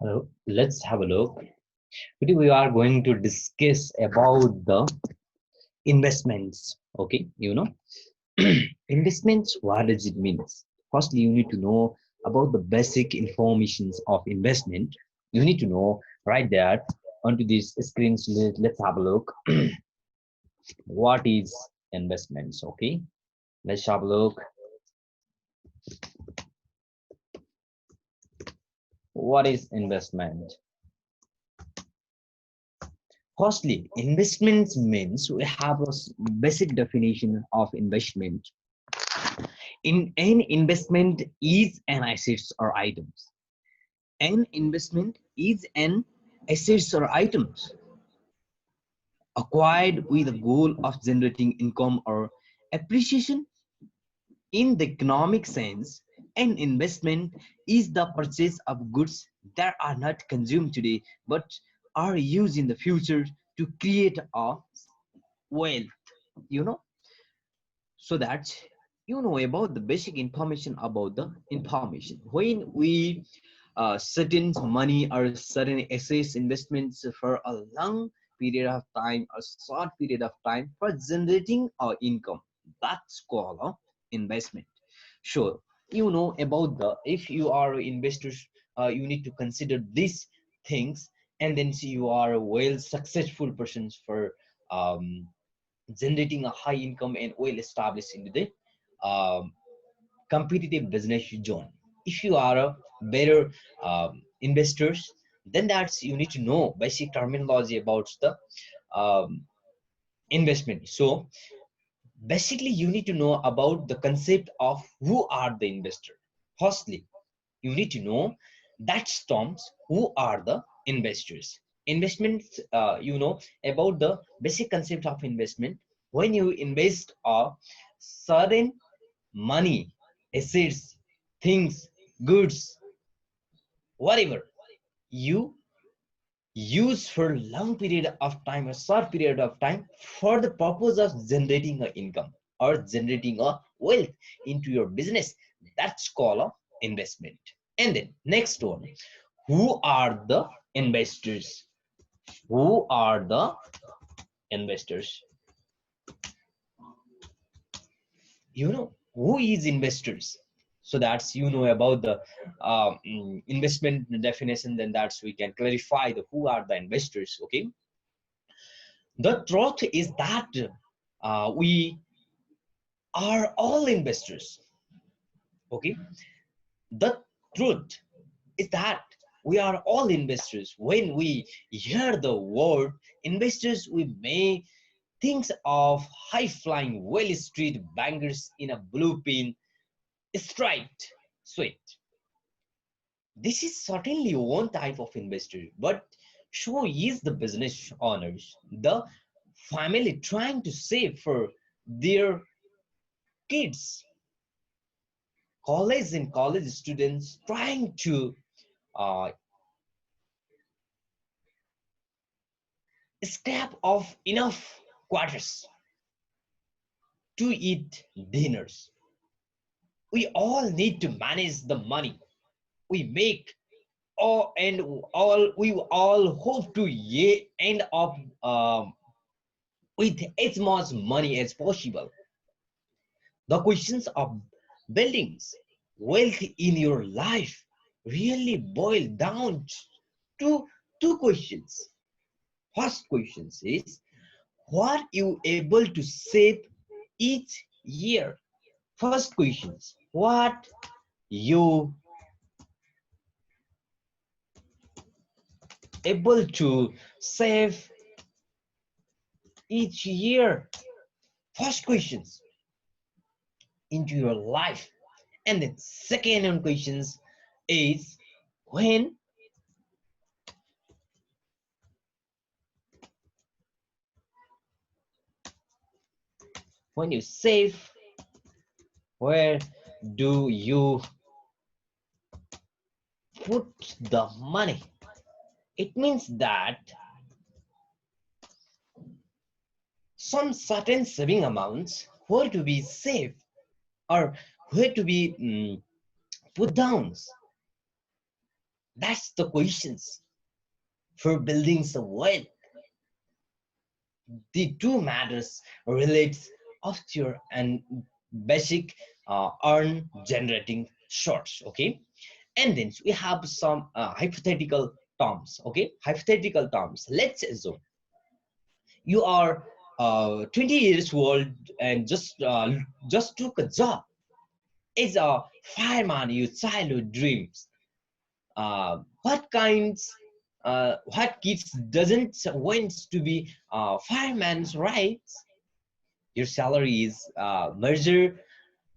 Hello, let's have a look. Today we are going to discuss about the investments. Okay, investments. What does it mean? Firstly, you need to know about the basic informations of investment. You need to know right there onto these screens. Let's have a look. What is investments? Okay, let's have a look. What is investment? Firstly, investments means we have a basic definition of investment. In an investment is an assets or items. An investment is an assets or items acquired with the goal of generating income or appreciation. In the economic sense, an investment is the purchase of goods that are not consumed today but are used in the future to create a wealth. You know, so that you know about the basic information about the information when we certain money or certain assets investments for a long period of time or short period of time for generating our income, that's called a investment. Sure, you know about the if you are investors, you need to consider these things, and then see you are a well successful persons for um, generating a high income and well established into the um, competitive business zone. If you are a better investors, then that's you need to know basic terminology about the um, investment. So basically you need to know about the concept of who are the investor. Firstly, you need to know that terms who are the investors. Investments, you know about the basic concept of investment. When you invest a certain money, assets, things, goods, whatever you use for long period of time or short period of time for the purpose of generating a income or generating a wealth into your business, that's called a investment. And then next one, who are the investors? Who are the investors? You know who is investors, so that's you know about the investment definition, then that's we can clarify the who are the investors. Okay, the truth is that we are all investors. Okay, the truth is that we are all investors. When we hear the word investors, we may think of high flying Wall Street bankers in a blue pin striped suit. This is certainly one type of investor, but so is the business owners, the family trying to save for their kids, college and college students trying to uh, step off enough quarters to eat dinners. We all need to manage the money we make, we all hope to end up with as much money as possible. The questions of buildings wealth in your life really boil down to two questions. First question is what you able to save each year. First questions, what you able to save each year. First questions into your life. And then second one questions is when you save, where do you put the money? It means that some certain saving amounts where to be saved or where to be put down. That's the questions for building the wealth. The two matters relates offshore and basic earn generating source. Okay, and then we have some hypothetical terms. Okay, hypothetical terms. Let's assume you are 20 years old and just took a job as a fireman. Your childhood dreams. What kinds? What kids doesn't want to be fireman's, right? Your salary is measured,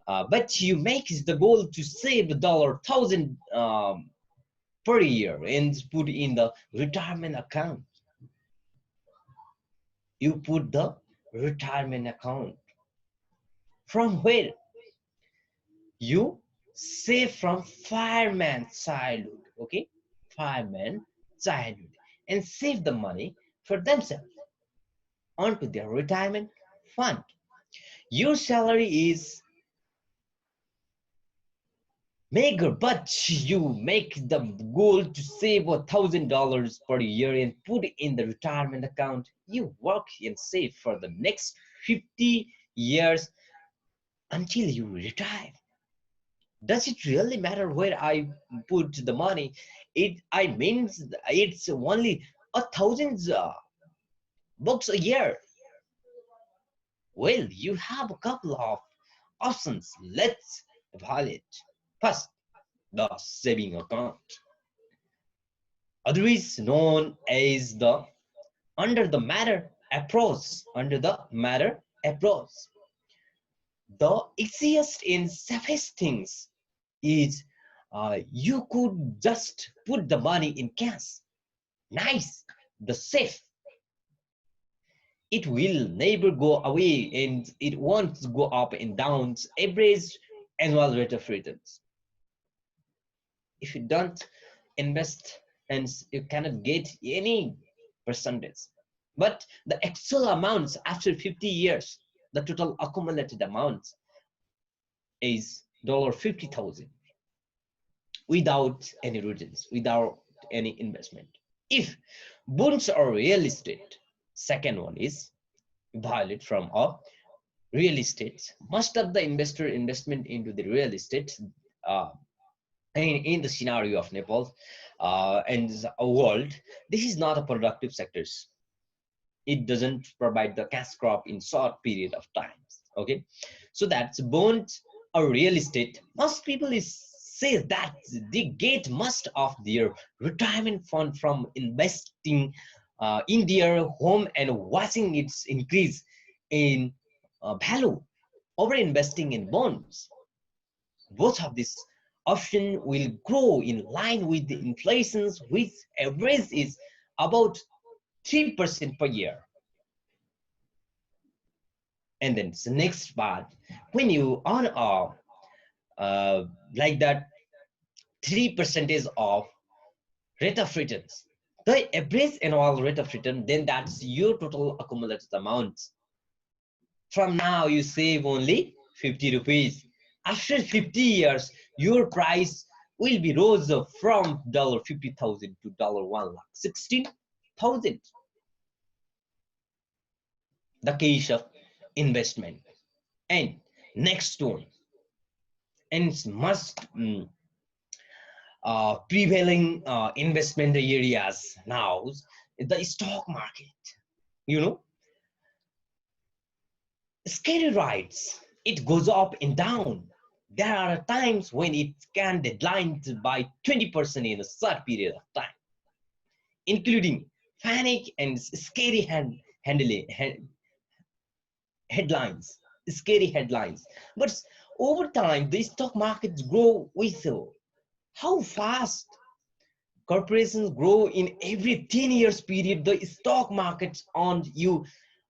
but you make the goal to save a dollar thousand per year and put in the retirement account. You put the retirement account from where you save from fireman childhood. Okay, fireman childhood, and save the money for themselves onto their retirement fund. Your salary is maker, but you make the goal to save $1,000 per year and put it in the retirement account. You work and save for the next 50 years until you retire. Does it really matter where I put the money? I means it's only $1,000 a year. Well, you have a couple of options. Let's evaluate. First, the saving account, otherwise known as the under the matter approach. Under the matter approach, the easiest and safest things is you could just put the money in cash. Nice, the safe. It will never go away and it won't go up and down. Average annual rate of returns. If you don't invest, and you cannot get any percentage, but the actual amounts after 50 years, the total accumulated amount is $50,000 without any returns, without any investment. If bonds or real estate, second one is violate from a real estate. Most of the investor investment into the real estate uh, in the scenario of Nepal and a world, this is not a productive sectors. It doesn't provide the cash crop in short period of time. Okay, so that's bond or real estate. Most people say that they get most of their retirement fund from investing in their home and watching its increase in value over investing in bonds. Both of these option will grow in line with the inflation, which average is about 3% per year. And then the next part, when you earn like that 3% of rate of returns, the average annual rate of return, then that's your total accumulated amount. From now you save only 50 rupees. After 50 years, your price will be rose from $50,000 to $1,16,000. The case of investment. And next one, and it's must prevailing investment areas now, the stock market. You know, scary rides. It goes up and down. There are times when it can decline by 20% in a short period of time, including panic and scary headlines, scary headlines. But over time, the stock markets grow with how fast corporations grow in every 10 years period. The stock markets on you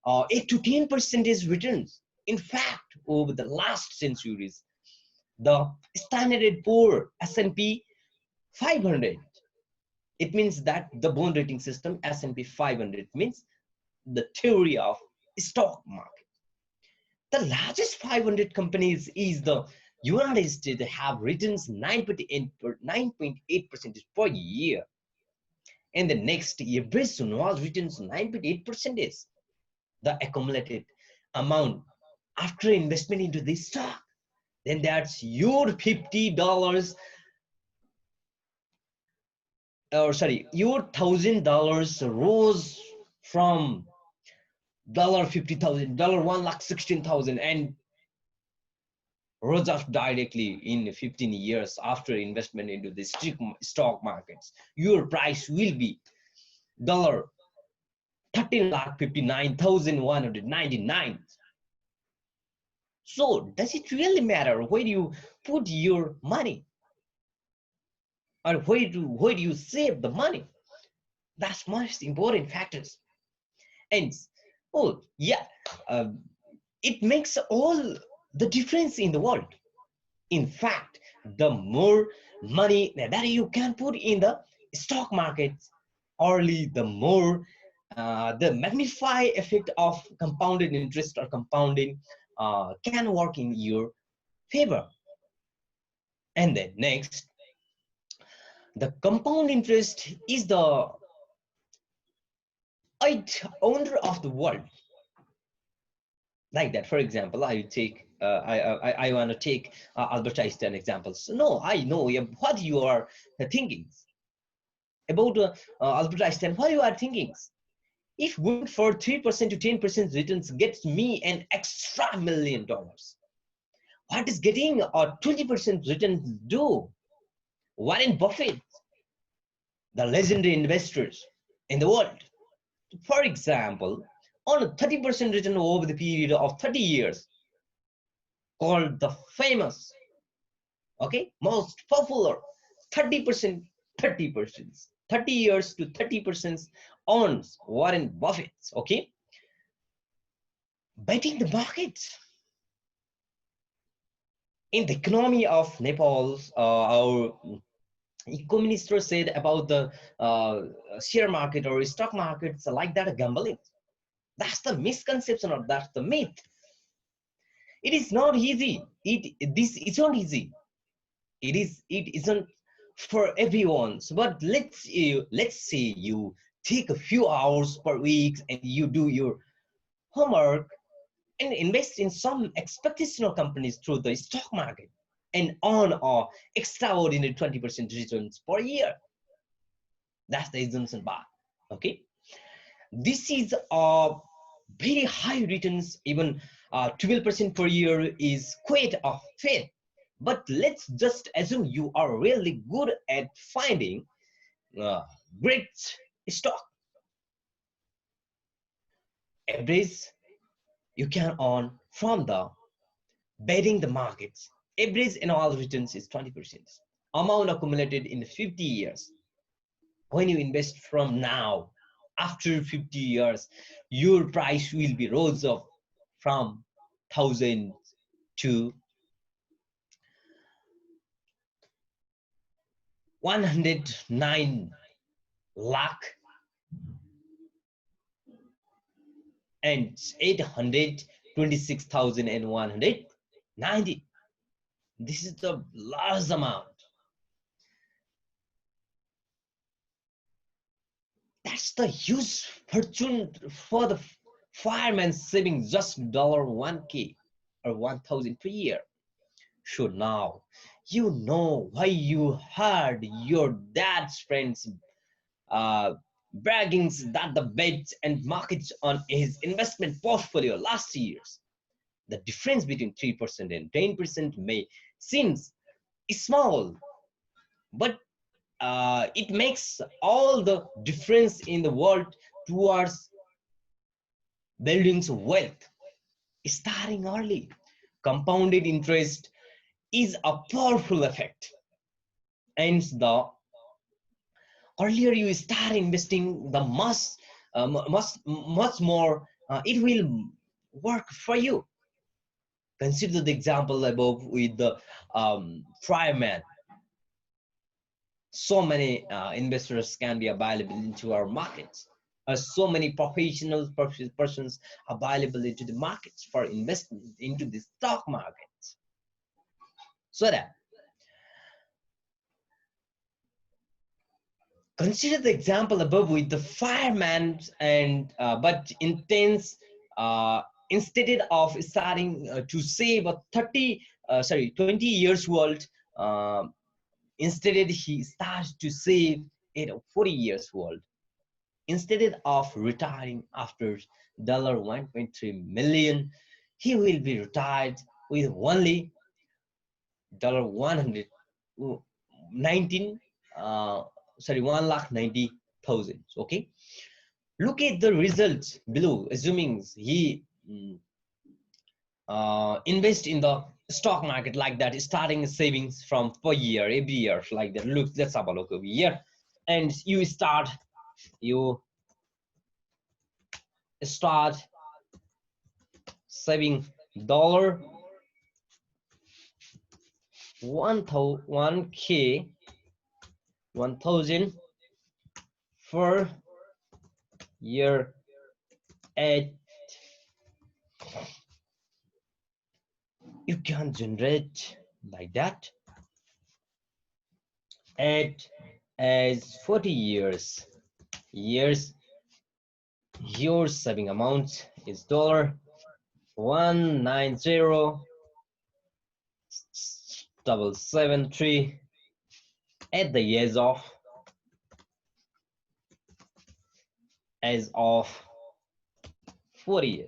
8 to 10% returns. In fact, over the last centuries, the Standard & Poor S&P 500, it means that the bond rating system S&P 500 means the theory of stock market. The largest 500 companies is the United States have returns 9.8% per year, and the next year Brazil was returns 9.8%. The accumulated amount after investment into this stock, then that's your $50, or sorry, your $1,000 rose from $50,000, $1,16,000, and rose up directly in 15 years after investment into the stock markets. Your price will be $13,59,199. So does it really matter where you put your money, or where do you save the money? That's most important factors. And oh yeah, it makes all the difference in the world. In fact, the more money that you can put in the stock market early, the more the magnify effect of compounded interest or compounding can work in your favor. And then next, the compound interest is the eighth wonder of the world. Like that, for example, I take I want to take Albert Einstein examples. No, I know what you are thinking about Albert Einstein. What you are thinking? If going for 3% to 10% returns gets me an extra $1 million, what is getting a 20% return do? Warren Buffett, the legendary investors in the world, for example, on a 30% return over the period of 30 years, called the famous, okay, most popular 30%, 30%, 30 years to 30% owns Warren Buffett, okay? Betting the market. In the economy of Nepal, our eco-minister said about the share market or stock markets like that gambling. That's the misconception, or that's the myth. It is not easy. This isn't easy. It isn't for everyone. So, but let's say you take a few hours per week and you do your homework and invest in some expectational companies through the stock market and earn extraordinary 20% returns per year. That's the assumption bar. Okay, this is a very high returns. Even 12% per year is quite a fair. But let's just assume you are really good at finding great stock. Average you can earn from the betting the markets. Average annual returns is 20%. Amount accumulated in 50 years. When you invest from now, after 50 years, your price will be rose up from 1,000 to 109 lakh and 826,190. This is the large amount. That's the huge fortune for the fireman saving just $1K or 1,000 per year. So now you know why you heard your dad's friends braggings that the bets and markets on his investment portfolio last years. The difference between 3% and 10% may seem small, but it makes all the difference in the world towards building wealth. Starting early, compounded interest is a powerful effect, and the earlier you start investing, the much more it will work for you. Consider the example above with the fireman. So many investors can be available into our markets. So many professional persons available into the markets for investment into the stock markets. So that consider the example above with the fireman and but intense instead of starting to save a 20 years old, instead he starts to save at 40 years old. Instead of retiring after $1.3 million, he will be retired with only $119 1,90,000. Okay, look at the results below. Assuming he invest in the stock market like that, starting savings from per year, every year like that. Look, let's have a look over here, and you start saving dollar 1,000 per year at you can generate like that at as 40 years your saving amount is $190,773 at the as of 40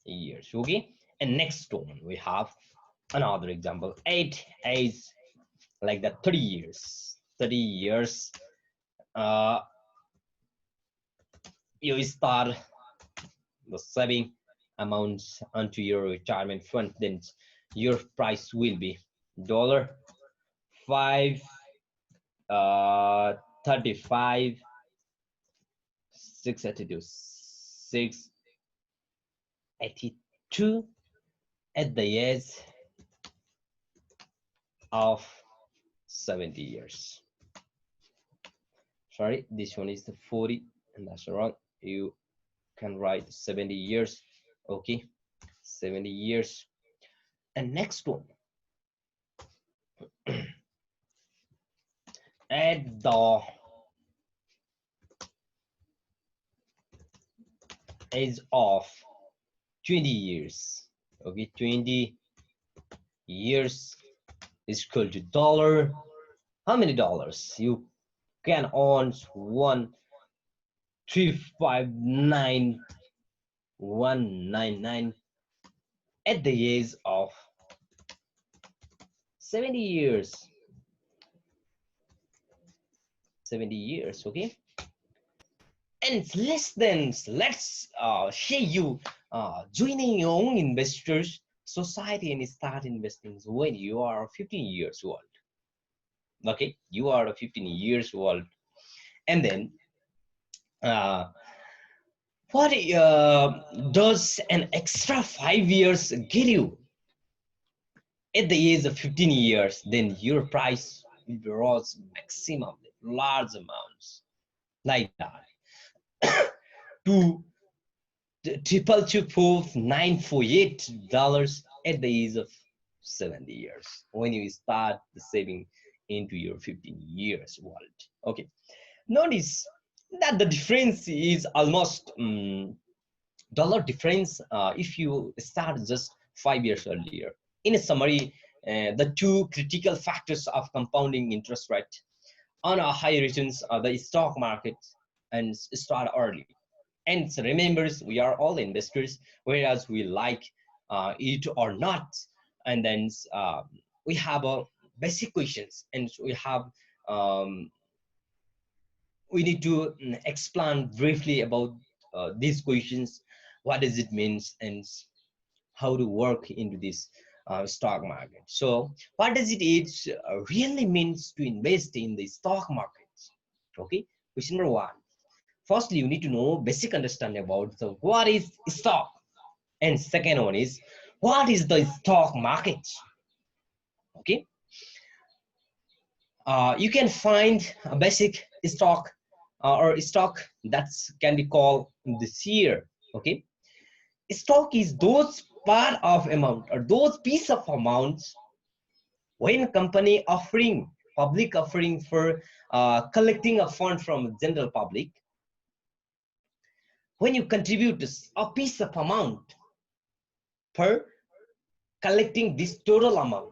years. Okay, and next one we have another example, 8 as like that 30 years. You start the saving amounts onto your retirement fund, then your price will be $5 35 682 682 at the age of 70 years. Sorry, this one is the 40 and that's wrong. You can write 70 years. Okay, 70 years. And next one, at the age of 20 years. Okay, 20 years is equal to dollar. How many dollars? You can earn 1,359,199 at the age of 70 years. 70 years, okay? And let's share you joining young investors society and start investing when you are 15 years old. Okay, you are 15 years old, and then what does an extra 5 years get you? At the age of 15 years, then your price will be rose maximum large amounts like that to $2,249,448 at the age of 70 years when you start the saving into your 15 years old. Okay, notice that the difference is almost dollar difference if you start just 5 years earlier. In a summary, the two critical factors of compounding interest rate on a high returns are the stock market and start early. And remember, we are all investors, whereas we like it or not. And then we have basic questions, and we have we need to explain briefly about these questions. What does it mean and how to work into this stock market? So what does it really means to invest in the stock market? Okay, question number one. Firstly, you need to know basic understanding about what is stock, and second one is what is the stock market. Okay, you can find a basic stock or stock that can be called the share. Okay, stock is those part of amount or those piece of amounts when company offering public offering for collecting a fund from general public, when you contribute a piece of amount per collecting this total amount,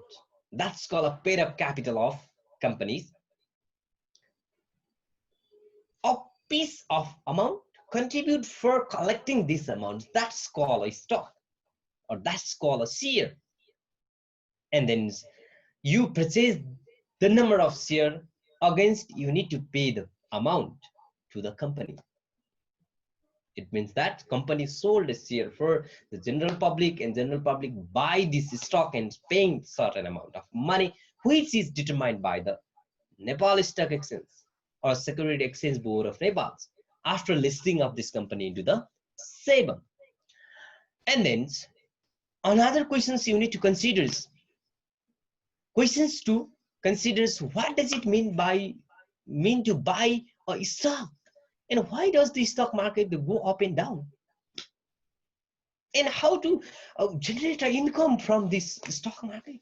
that's called a paid up capital of companies. A piece of amount contribute for collecting this amount, that's called a stock or that's called a share. And then you purchase the number of share against you need to pay the amount to the company. It means that company sold a share for the general public and general public buy this stock and paying certain amount of money, which is determined by the Nepal Stock Exchange or Security Exchange Board of Nepal after listing of this company into the SEBI. And then another questions you need to consider is questions to considers what does it mean to buy a stock, and why does the stock market go up and down, and how to generate an income from this stock market.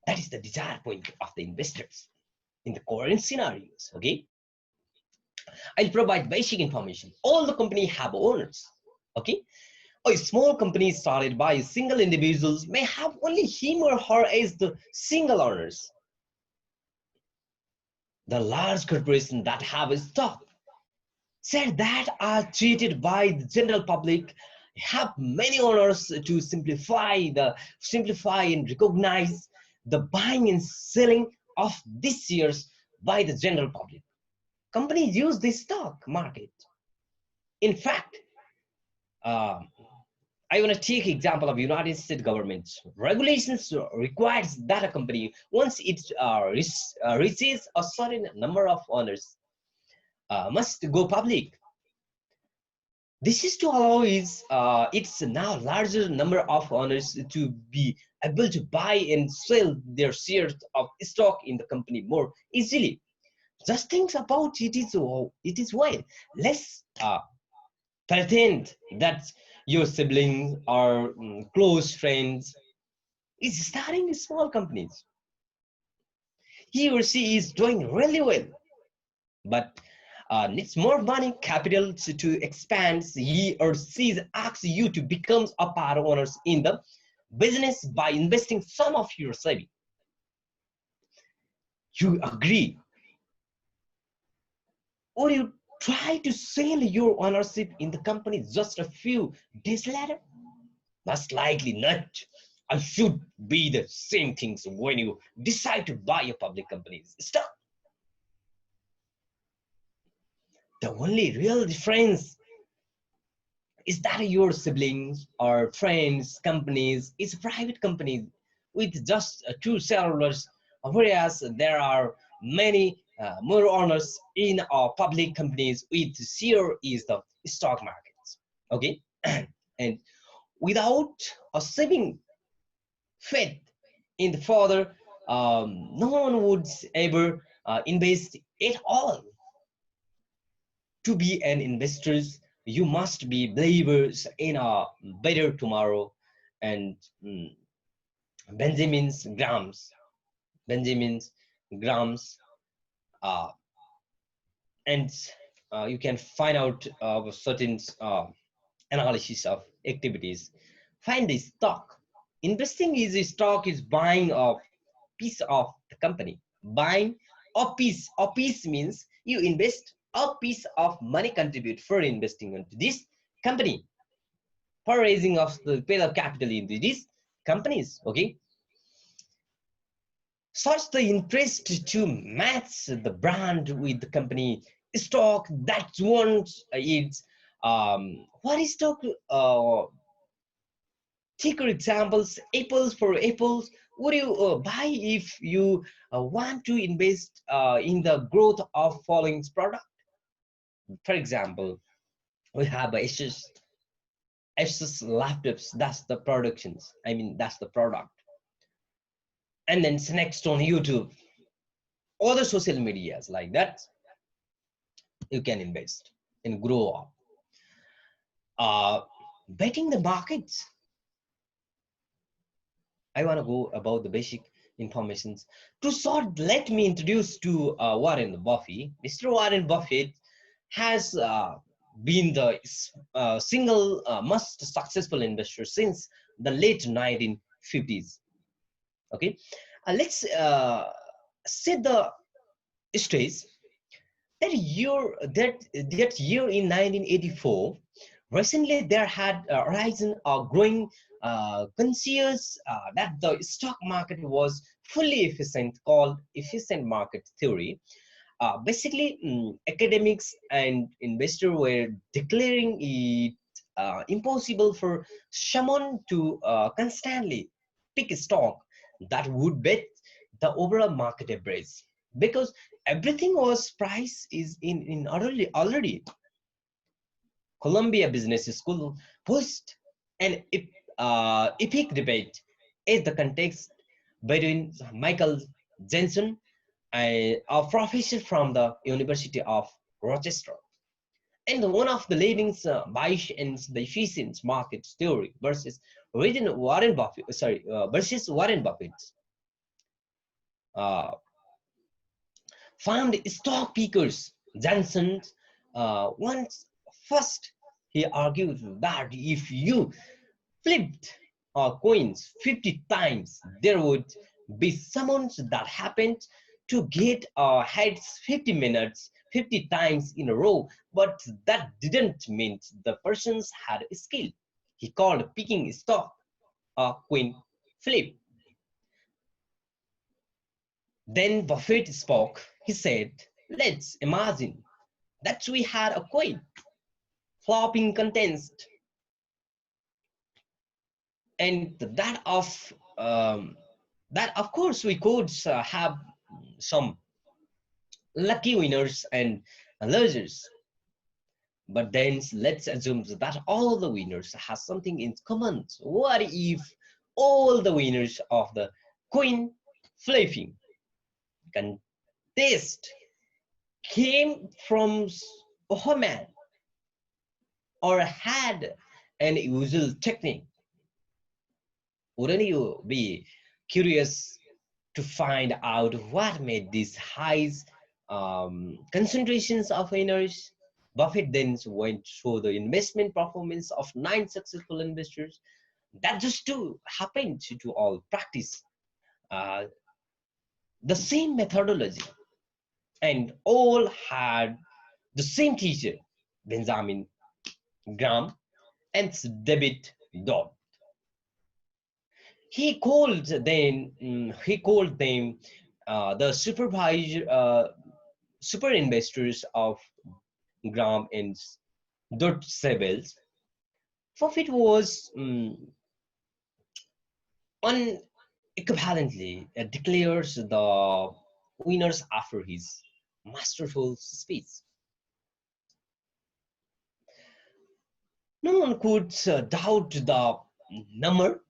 That is the desire point of the investors in the current scenarios. Okay, I'll provide basic information. All the company have owners. Okay, a small company started by single individuals may have only him or her as the single owners. The large corporations that have a stock said that are treated by the general public have many owners to simplify and recognize the buying and selling of these shares by the general public. Companies use the stock market. In fact, I want to take example of United States government. Regulations requires that a company, once it reaches a certain number of owners, must go public. This is to allow its now larger number of owners to be able to buy and sell their shares of stock in the company more easily. Just think about it is why let's pretend that your siblings or close friends is starting small companies. He or she is doing really well, but needs more money, capital to expand. He or she asks you to become a part owners in the business by investing some of your saving. You agree, or you try to sell your ownership in the company just a few days later? Most likely not. I should be the same things when you decide to buy a public company's stock. The only real difference is that your siblings or friends companies is a private company with just two shareholders, whereas there are many more owners in public companies with share is the stock markets. Okay, and without a saving faith in the further, no one would ever invest at all. To be an investor, you must be believers in a better tomorrow. And Benjamin's Benjamin's Grams, uh, and you can find out certain analysis of activities. Find the stock. Investing is a stock is buying a piece of the company. Buying a piece. A piece means you invest a piece of money contribute for investing into this company, for raising of the paid up capital into these companies. Okay, such the interest to match the brand with the company stock that wants its what is stock take for examples, apples for apples. Would you buy if you want to invest in the growth of following product? For example, we have Asus laptops. That's the productions. I mean, that's the product. And then next on YouTube, other social medias like that, you can invest and grow up. Betting the markets. I want to go about the basic informations. To start, let me introduce to Warren Buffett. Mr. Warren Buffett has been the single most successful investor since the late 1950s. Okay, let's set the stage. That year in 1984, recently there had arisen a growing conscious that the stock market was fully efficient, called efficient market theory. Basically, academics and investors were declaring it impossible for someone to constantly pick a stock that would bet the overall market average, because everything was price is in already. Columbia Business School posed an epic debate in the context between Michael Jensen, a professor from the University of Rochester, and one of the leading Bayes and the efficient market theory versus Warren Buffett. Versus Warren Buffett. Uh, Found stock pickers. Johnson once first he argued that if you flipped coins 50 times, there would be someone that happened to get heads 50 minutes 50 times in a row, but that didn't mean the persons had a skill. He called picking stock a coin flip. Then Buffett spoke. He said, let's imagine that we had a coin flopping contest, and that of course we could have some lucky winners and losers. But then let's assume that all the winners have something in common. What if all the winners of the coin flipping contest came from a man or had an usual technique? Wouldn't you be curious to find out what made these high concentrations of winners? Buffett then went through the investment performance of 9 successful investors that just to happen to all practice uh, the same methodology, and all had the same teacher, Benjamin Graham and David Dodd. He called them the super investors of Graham and Dodd Sebels. Buffett was unequivocally declares the winners after his masterful speech. No one could doubt the number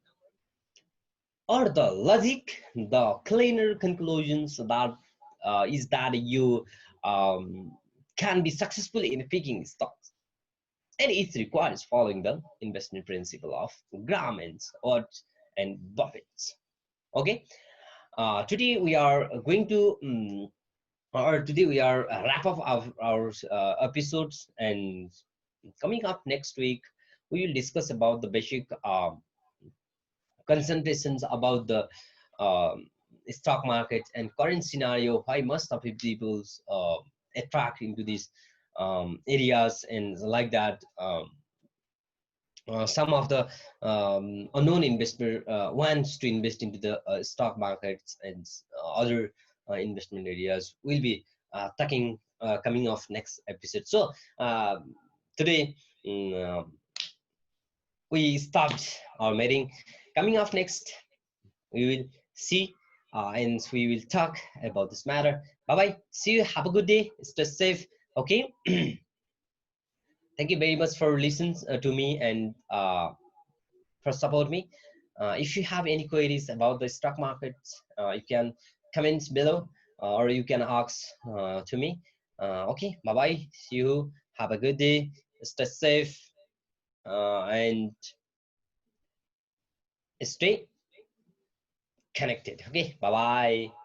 or the logic. The cleaner conclusions that is that you um, can be successful in picking stocks, and it requires following the investment principle of Graham and Buffett. Okay, today we are going to or today we are wrap up our episodes, and coming up next week we will discuss about the basic concentrations about the um, stock market and current scenario, why most of the people attract into these areas and like that. Some of the unknown investor wants to invest into the stock markets and other investment areas. We'll be talking coming off next episode. So today mm, we stopped our meeting. Coming off next, we will see and we will talk about this matter. Bye bye. See you. Have a good day. Stay safe. Okay. Thank you very much for listening to me and for support me. If you have any queries about the stock market, you can comment below or you can ask to me. Okay. Bye bye. See you. Have a good day. Stay safe and stay connected. Okay, bye bye.